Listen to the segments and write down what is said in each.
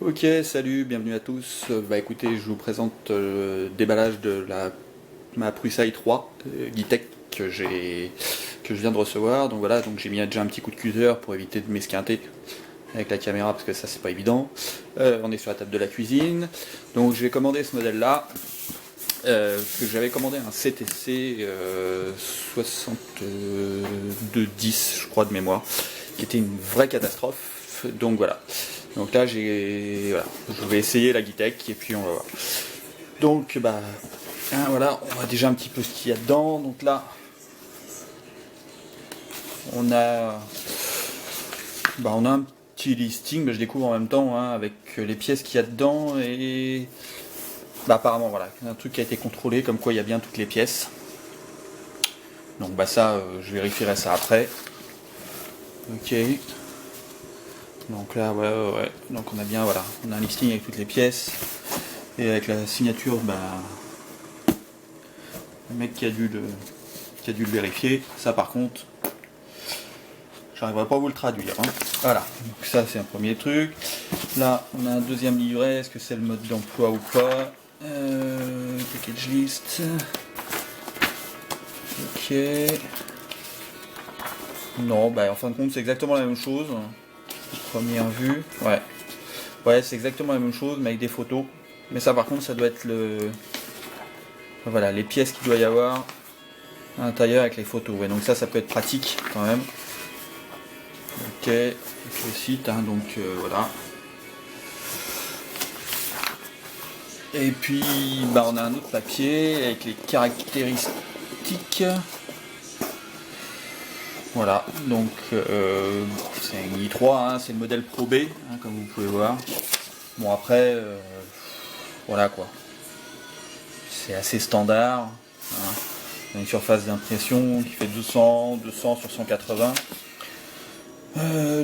Ok, salut, bienvenue à tous. Bah écoutez, je vous présente le déballage de ma Prusa i3 Guitec que je viens de recevoir. Donc voilà, donc j'ai mis déjà un petit coup de cutter pour éviter de m'esquinter avec la caméra parce que ça c'est pas évident. On est sur la table de la cuisine. Donc j'ai commandé ce modèle là. Que j'avais commandé un CTC 6210 je crois de mémoire, qui était une vraie catastrophe. Donc voilà. Donc là voilà, je vais essayer la Guitec et puis on va voir. Donc bah voilà, on voit déjà un petit peu ce qu'il y a dedans. Donc là on a un petit listing, mais je découvre en même temps hein, avec les pièces qu'il y a dedans et bah apparemment voilà, un truc qui a été contrôlé comme quoi il y a bien toutes les pièces. Donc bah ça je vérifierai ça après. Ok. Donc là ouais. Donc on a bien voilà, on a un listing avec toutes les pièces et avec la signature le mec qui a dû le vérifier. Ça par contre j'arriverai pas à vous le traduire. Hein. Voilà, donc ça c'est un premier truc. Là on a un deuxième livret, est-ce que c'est le mode d'emploi ou pas? Package list. Ok. Non, bah en fin de compte c'est exactement la même chose. Première vue. Ouais, c'est exactement la même chose mais avec des photos. Mais ça par contre ça doit être voilà, les pièces qu'il doit y avoir à l'intérieur avec les photos. Ouais, donc ça peut être pratique quand même. Ok, le site, hein, donc voilà. Et puis bah on a un autre papier avec les caractéristiques. Voilà, donc c'est un i3, hein, c'est le modèle Pro B, hein, comme vous pouvez voir. Bon après, voilà quoi. C'est assez standard. Hein. On a une surface d'impression qui fait 200 sur 180.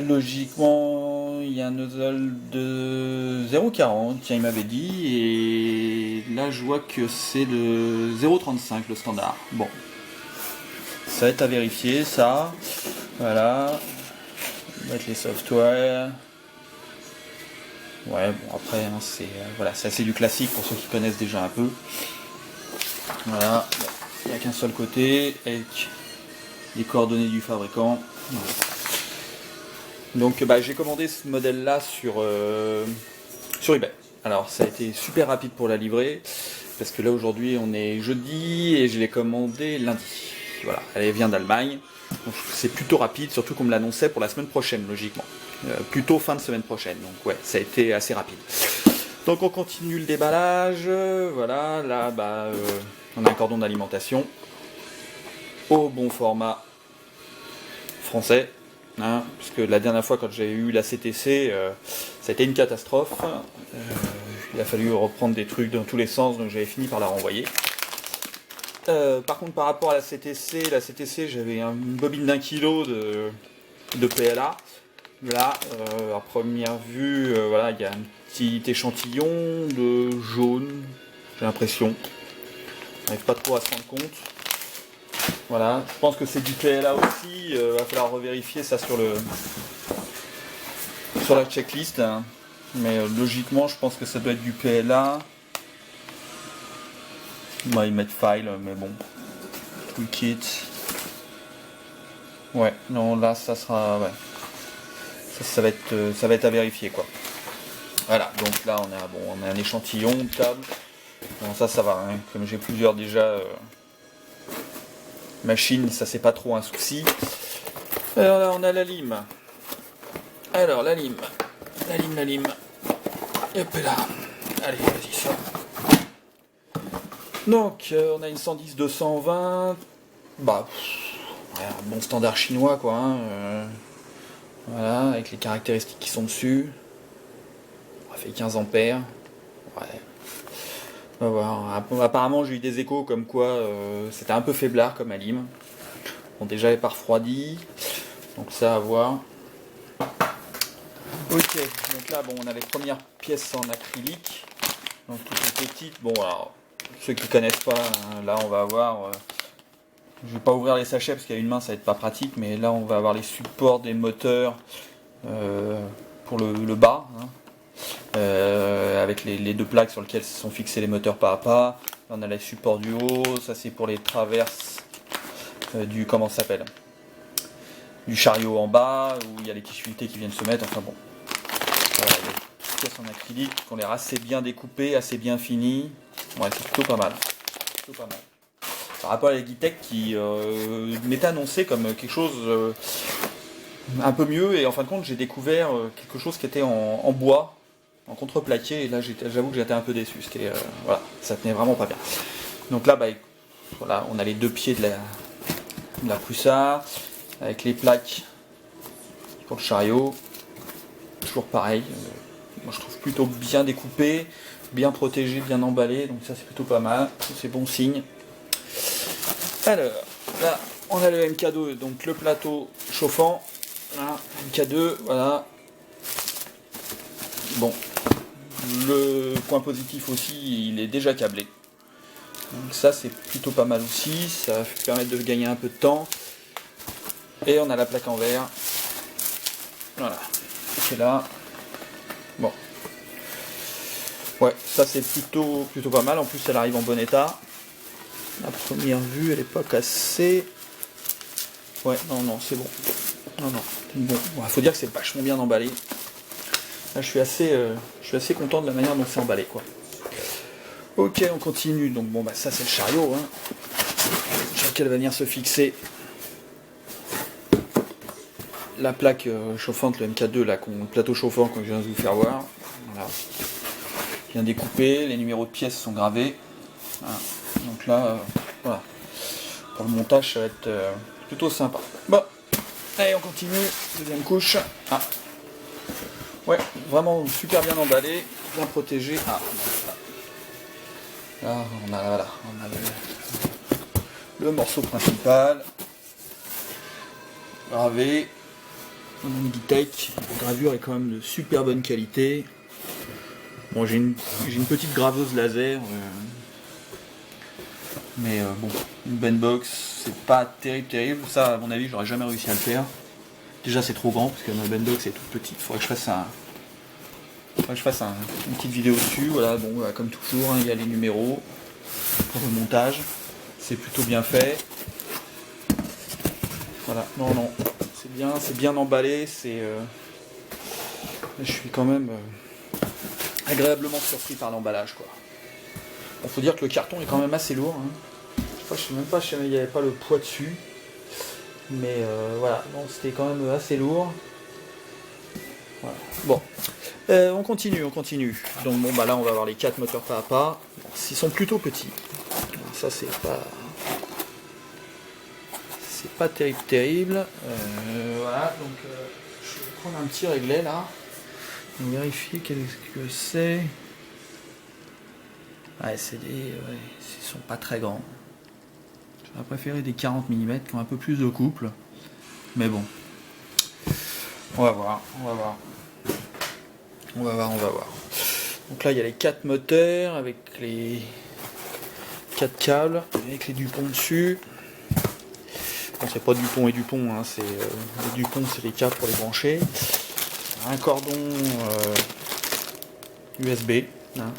Logiquement, il y a un nozzle de 0,40, tiens il m'avait dit, et là je vois que c'est le 0,35 le standard. Bon, ça va être à vérifier ça. Voilà, on va mettre les softwares. Ouais, bon après hein, c'est voilà, c'est assez du classique pour ceux qui connaissent déjà un peu. Voilà, il n'y a qu'un seul côté avec les coordonnées du fabricant. Voilà. Donc bah, j'ai commandé ce modèle là sur eBay. Alors ça a été super rapide pour la livrer parce que là aujourd'hui on est jeudi et je l'ai commandé lundi. Voilà, elle vient d'Allemagne. Donc c'est plutôt rapide, surtout qu'on me l'annonçait pour la semaine prochaine logiquement. Plutôt fin de semaine prochaine. Donc ouais, ça a été assez rapide. Donc on continue le déballage. Voilà, là bah on a un cordon d'alimentation au bon format français. Hein, parce que la dernière fois quand j'ai eu la CTC, ça a été une catastrophe. Il a fallu reprendre des trucs dans tous les sens, donc j'avais fini par la renvoyer. Par contre, par rapport à la CTC j'avais une bobine d'1 kg de PLA. Là, à première vue, voilà, il y a un petit échantillon de jaune, j'ai l'impression. On n'arrive pas trop à se rendre compte. Voilà, je pense que c'est du PLA aussi, va falloir revérifier ça sur la checklist, hein. Mais logiquement je pense que ça doit être du PLA. Bah, ils mettent file, mais bon. Toolkit. Ouais, non là ça sera. Ouais. Ça va être à vérifier quoi. Voilà, donc là on a un échantillon de table. Bon ça va, hein. Comme j'ai plusieurs déjà machines, ça c'est pas trop un souci. Alors là on a la lime. Alors la lime. Hop là. Allez, vas-y, sors. Donc, on a une 110-220. Bah, ouais, un bon standard chinois, quoi. Hein, voilà, avec les caractéristiques qui sont dessus. On fait 15 ampères. Ouais. On va voir. Apparemment, j'ai eu des échos comme quoi c'était un peu faiblard comme à lime. Bon, déjà, elle n'est pas refroidie. Donc, ça à voir. Ok, donc là, bon, on a les premières pièces en acrylique. Donc, toutes les petites. Bon, alors, ceux qui connaissent pas, hein, là, on va avoir. Je vais pas ouvrir les sachets parce qu'il y a une main, ça va être pas pratique. Mais là, on va avoir les supports des moteurs pour le bas. Hein. avec les deux plaques sur lesquelles sont fixés les moteurs pas à pas. Là, on a les supports du haut, ça c'est pour les traverses du, comment ça s'appelle, du chariot en bas, où il y a les quiches filetées qui viennent se mettre, enfin bon. Voilà, il y a des pièces en acrylique qui ont l'air assez bien découpées, assez bien finies. Ouais, c'est plutôt pas mal. Plutôt pas mal. Par rapport à la Gitech qui m'était annoncé comme quelque chose un peu mieux, et en fin de compte j'ai découvert quelque chose qui était en bois, en contreplaqué, et là j'avoue que j'étais un peu déçu. C'était voilà, ça tenait vraiment pas bien. Donc là, bah, voilà, on a les deux pieds de la Prusa, avec les plaques pour le chariot, toujours pareil, moi je trouve plutôt bien découpé, bien protégé, bien emballé, donc ça c'est plutôt pas mal, c'est bon signe. Alors, là on a le MK2, donc le plateau chauffant, là, MK2, voilà. Bon, le point positif aussi, il est déjà câblé. Donc ça c'est plutôt pas mal aussi, ça va permettre de gagner un peu de temps. Et on a la plaque en verre. Voilà, qui est là. Bon. Ouais, ça c'est plutôt pas mal. En plus elle arrive en bon état. À première vue, elle est pas cassée. Ouais, non, c'est bon. Non, bon. Faut dire que c'est vachement bien emballé. Là, je suis assez content de la manière dont c'est emballé, quoi. Ok, on continue. Donc bon, bah ça c'est le chariot, hein, sur lequel va venir se fixer la plaque chauffante, le MK2, là, le plateau chauffant que je viens de vous faire voir. Voilà. Bien découpé, les numéros de pièces sont gravés. Voilà. Donc là, voilà. Pour le montage, ça va être plutôt sympa. Bon, allez, on continue. Deuxième couche. Ah. Ouais, vraiment super bien emballé, bien protégé. Ah, là, on a le morceau principal, gravé. Mon Gitech, la gravure est quand même de super bonne qualité. Bon, j'ai une petite graveuse laser, mais bon, une Benbox, c'est pas terrible. Ça, à mon avis, j'aurais jamais réussi à le faire. Déjà, c'est trop grand parce que ma Benbox est toute petite. Faudrait que je fasse une petite vidéo dessus. Voilà, bon, comme toujours, hein, il y a les numéros pour le montage. C'est plutôt bien fait. Voilà, non, c'est bien emballé. Je suis quand même agréablement surpris par l'emballage, quoi. Bon, faut dire que le carton est quand même assez lourd, hein. Je sais même pas s'il n'y avait pas le poids dessus, mais voilà, bon, c'était quand même assez lourd. Voilà. Bon, on continue. Donc bon, bah là on va avoir les 4 moteurs pas à pas. Bon, ils sont plutôt petits. Ça c'est pas terrible. Voilà, donc je vais prendre un petit réglet là. On va vérifier qu'est-ce que c'est. Ouais, ils sont pas très grands. J'aurais préféré des 40 mm qui ont un peu plus de couple. Mais bon. On va voir. Donc là il y a les 4 moteurs avec les 4 câbles, avec les Dupont dessus. Bon, c'est pas Dupont et Dupont, hein, les Dupont c'est les câbles pour les brancher. Un cordon USB, hein.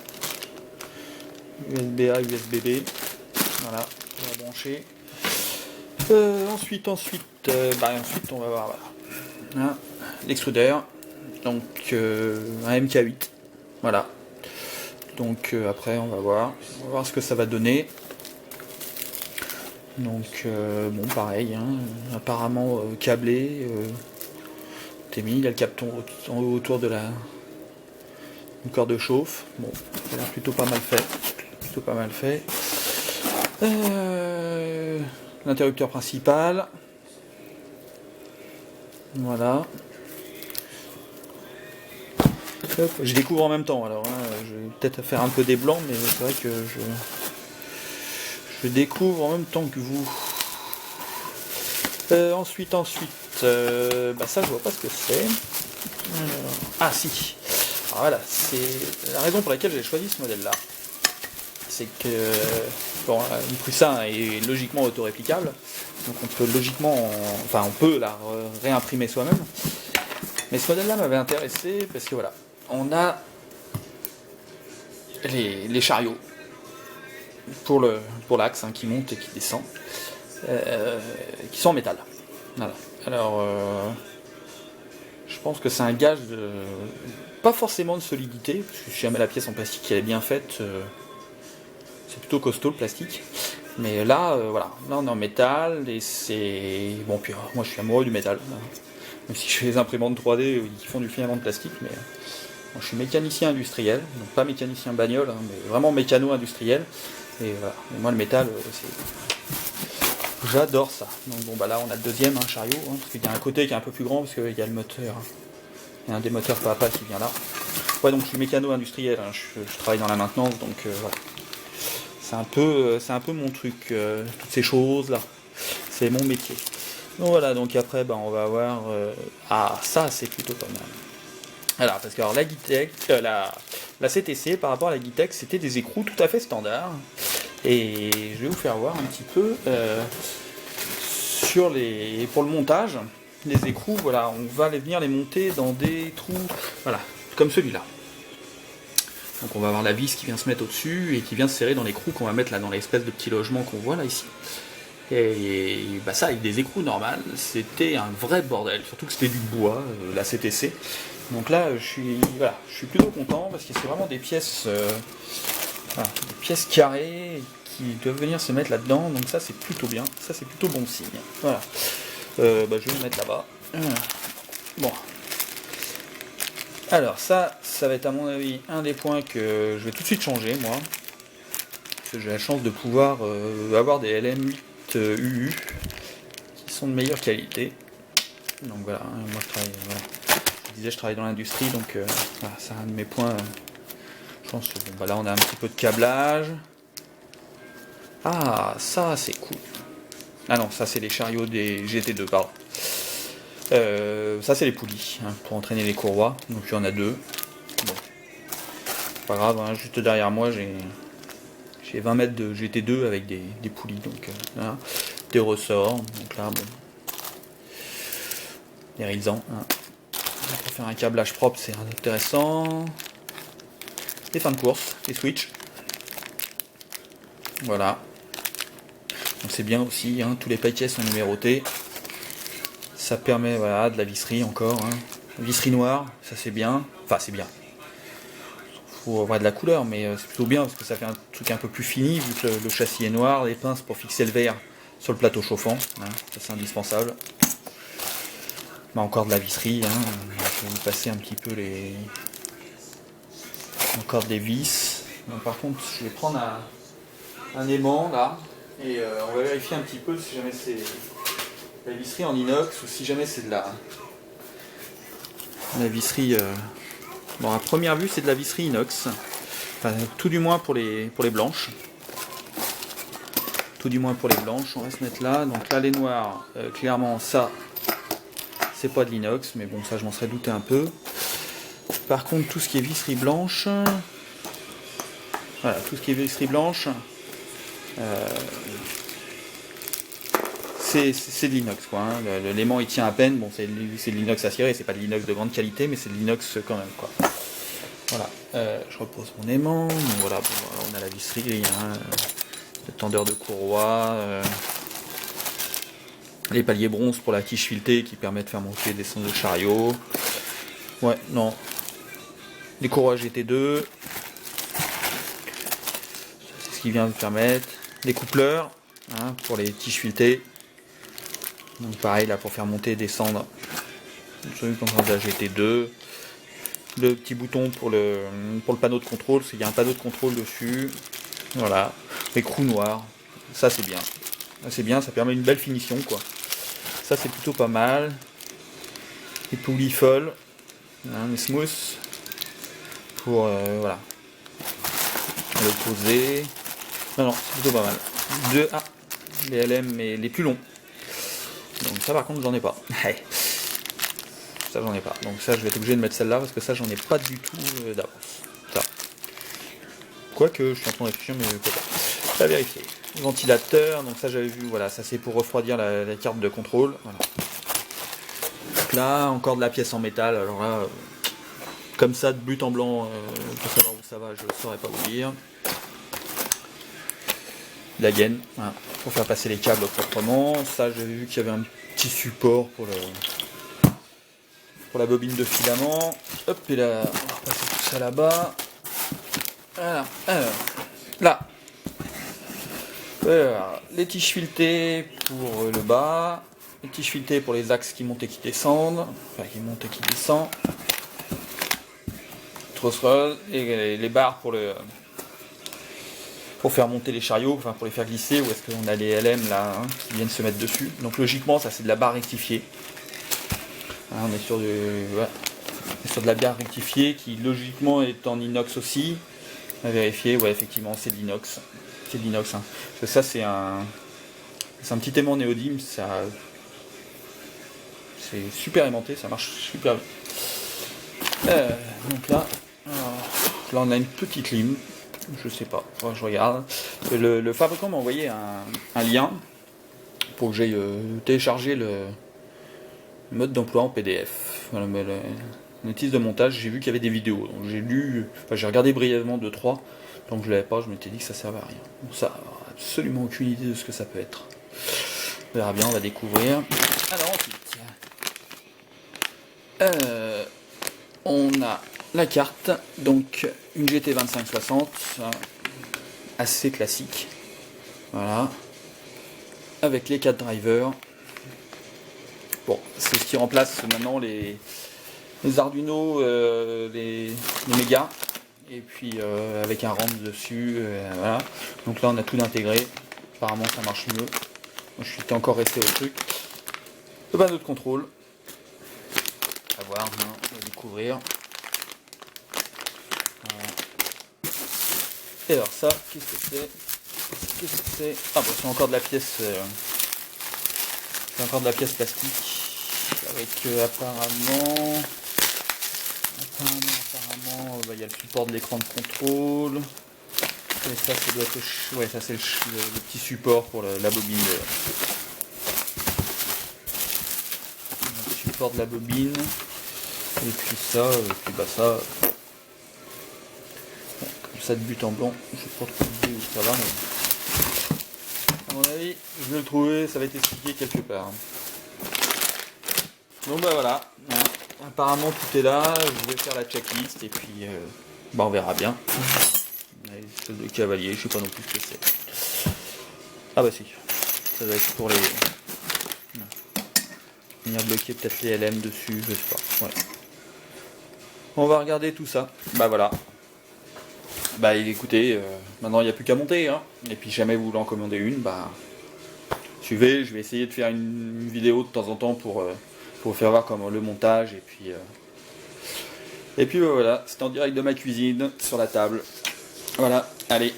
USB A, USB B. Voilà, on va brancher. Ensuite, on va voir voilà. Hein, l'extrudeur. Donc un MK8. Voilà. Donc après on va voir ce que ça va donner. Donc bon pareil, hein, apparemment câblé. T'es mis, il y a le capton autour de du corps de chauffe. Bon, ça a l'air plutôt pas mal fait. L'interrupteur principal. Voilà. Hop, je découvre en même temps, alors hein, je vais peut-être faire un peu des blancs, mais c'est vrai que je découvre en même temps que vous. Ensuite, bah ça je vois pas ce que c'est. Ah si. Alors voilà, c'est la raison pour laquelle j'ai choisi ce modèle-là. C'est que bon, une Prusa est logiquement autoréplicable, donc on peut on peut la réimprimer soi-même. Mais ce modèle-là m'avait intéressé parce que voilà, on a les chariots pour l'axe qui monte et qui descend, qui sont en métal. Voilà. Alors, je pense que c'est un gage de... pas forcément de solidité, parce que si jamais la pièce en plastique elle est bien faite, c'est plutôt costaud le plastique. Mais là, voilà, là on est en métal, et c'est... Bon, puis moi je suis amoureux du métal, hein. Même si je fais les imprimantes 3D qui font du filament de plastique, mais... Bon, je suis mécanicien industriel, donc pas mécanicien bagnole, mais vraiment mécano-industriel. Et voilà, et moi le métal, j'adore ça. Donc bon, bah là on a le deuxième chariot, parce qu'il y a un côté qui est un peu plus grand, parce qu'il y a le moteur, il y a un des moteurs papa qui vient là. Ouais, donc je suis mécano-industriel, je travaille dans la maintenance, donc voilà. C'est un peu mon truc, toutes ces choses là, c'est mon métier. Donc voilà, donc après bah, on va avoir... Ah, ça c'est plutôt pas mal. Alors, parce que alors, la Guitec, la CTC par rapport à la Guitec, c'était des écrous tout à fait standards. Et je vais vous faire voir un petit peu pour le montage, les écrous, voilà, on va venir les monter dans des trous, voilà, comme celui-là. Donc on va avoir la vis qui vient se mettre au-dessus et qui vient se serrer dans l'écrou qu'on va mettre là dans l'espèce de petit logement qu'on voit là ici. Et bah ça avec des écrous normales, c'était un vrai bordel, surtout que c'était du bois, la CTC. Donc là je suis plutôt content parce que c'est vraiment des pièces, des pièces carrées qui doivent venir se mettre là-dedans, donc ça c'est plutôt bien, ça c'est plutôt bon signe. Voilà. Bah, je vais le mettre là-bas. Bon. Alors ça va être à mon avis un des points que je vais tout de suite changer moi. Parce que j'ai la chance de pouvoir avoir des LM8 UU qui sont de meilleure qualité. Donc voilà, moi je travaille, voilà. Je travaille dans l'industrie, donc voilà, c'est un de mes points. Je pense que bon, bah là on a un petit peu de câblage. Ah, ça c'est cool. Ah non, ça c'est les chariots des GT2, pardon. Ça c'est les poulies, pour entraîner les courroies, donc il y en a deux. Bon. Pas grave, juste derrière moi j'ai 20 mètres de GT2 avec des poulies, donc là, des ressorts, donc là bon. Des risants. Pour faire un câblage propre c'est intéressant. Les fins de course, les switches. Voilà. Donc c'est bien aussi, tous les paquets sont numérotés. Ça permet voilà, de la visserie encore. Visserie noire, ça c'est bien. Enfin c'est bien. Faut avoir de la couleur, mais c'est plutôt bien parce que ça fait un truc un peu plus fini vu que le châssis est noir, les pinces pour fixer le verre sur le plateau chauffant. Ça c'est indispensable. Bah, encore de la visserie. Je vais vous passer un petit peu les... Encore des vis. Donc, par contre, je vais prendre un aimant là et on va vérifier un petit peu si jamais c'est la visserie en inox ou si jamais c'est de la visserie. Bon, à première vue, c'est de la visserie inox. Enfin, tout du moins pour les blanches. Tout du moins pour les blanches. On va se mettre là. Donc là, les noirs, clairement, ça, c'est pas de l'inox, mais bon, ça, je m'en serais douté un peu. Par contre, tout ce qui est visserie blanche, voilà, tout ce qui est visserie blanche, c'est de l'inox, quoi. L'aimant il tient à peine. Bon, c'est de l'inox acéré, c'est pas de l'inox de grande qualité, mais c'est de l'inox quand même, quoi. Voilà, je repose mon aimant. Donc voilà, bon, on a la visserie, le tendeur de courroie, les paliers bronze pour la tige filetée qui permet de faire monter et descendre le chariot. Ouais, non. Les courroies GT2. C'est ce qui vient de permettre. Les coupleurs pour les tiges filetées. Donc pareil là pour faire monter et descendre. Celui qu'on prend de la GT2. Le petit bouton pour le panneau de contrôle, il y a un panneau de contrôle dessus. Voilà. L'écrou noir. Ça c'est bien. C'est bien, ça permet une belle finition quoi. Ça c'est plutôt pas mal. Les poulies folles. Les smooth. Pour voilà. Le poser. Non, c'est plutôt pas mal. Les LM mais les plus longs. Donc ça par contre j'en ai pas. Ça j'en ai pas. Donc ça je vais être obligé de mettre celle-là parce que ça j'en ai pas du tout d'avance. Ça. Quoique je suis en train de réfléchir mais peut-être. À vérifier. Ventilateur, donc ça j'avais vu, voilà, ça c'est pour refroidir la carte de contrôle. Voilà. Donc là, encore de la pièce en métal, alors là, Comme ça, de but en blanc, pour savoir où ça va, je ne saurais pas vous dire. La gaine, voilà, pour faire passer les câbles proprement. Ça, j'avais vu qu'il y avait un petit support pour la bobine de filament. Hop, et là, on va repasser tout ça là-bas. Voilà, alors, là. Alors, les tiges filetées pour le bas. Les tiges filetées pour les axes qui montent et qui descendent. Enfin, qui montent et qui descendent. Trosse et les barres pour faire monter les chariots, enfin pour les faire glisser, ou est-ce qu'on a les LM là qui viennent se mettre dessus. Donc logiquement ça c'est de la barre rectifiée. Hein, on est sur de la barre rectifiée qui logiquement est en inox aussi. À vérifier, ouais effectivement c'est de l'inox. C'est de l'inox. Hein. Parce que ça c'est un petit aimant néodyme, ça c'est super aimanté, ça marche super bien. Donc là on a une petite lime. Je sais pas, je regarde. Le fabricant m'a envoyé un lien pour que j'aille télécharger le mode d'emploi en PDF. Voilà, mais la notice de montage, j'ai vu qu'il y avait des vidéos. Donc j'ai regardé brièvement 2-3. Donc je l'avais pas, je m'étais dit que ça servait à rien. Donc ça, absolument aucune idée de ce que ça peut être. On verra bien, on va découvrir. Alors ensuite, on a la carte, donc une GT 2560, assez classique, voilà, avec les 4 drivers. Bon, c'est ce qui remplace maintenant les Arduino, les Mega, et puis avec un RAM dessus, voilà. Donc là on a tout intégré, apparemment ça marche mieux. Moi, je suis encore resté au truc. Le panneau de contrôle, à voir, hein, on va découvrir. Et alors ça, qu'est-ce que c'est? Ah bon, c'est encore de la pièce plastique avec apparemment il y a le support de l'écran de contrôle. Et ça doit être ça c'est le petit support pour la bobine le support de la bobine. Et puis ça, ça de but en blanc, je sais pas trop où ça va, mais à mon avis, je vais le trouver, ça va être expliqué quelque part. Donc bah voilà, apparemment tout est là, je vais faire la checklist et puis on verra bien. Les choses de cavalier, je sais pas non plus ce que c'est. Ah bah si, ça doit être pour les venir bloquer peut-être les LM dessus, je sais pas. Ouais. On va regarder tout ça. Bah voilà. Bah écoutez, maintenant il n'y a plus qu'à monter, hein. Et puis jamais vous voulez en commander une, bah suivez, je vais essayer de faire une vidéo de temps en temps pour vous faire voir comment le montage, et puis bah, voilà, c'est en direct de ma cuisine, sur la table. Voilà, allez.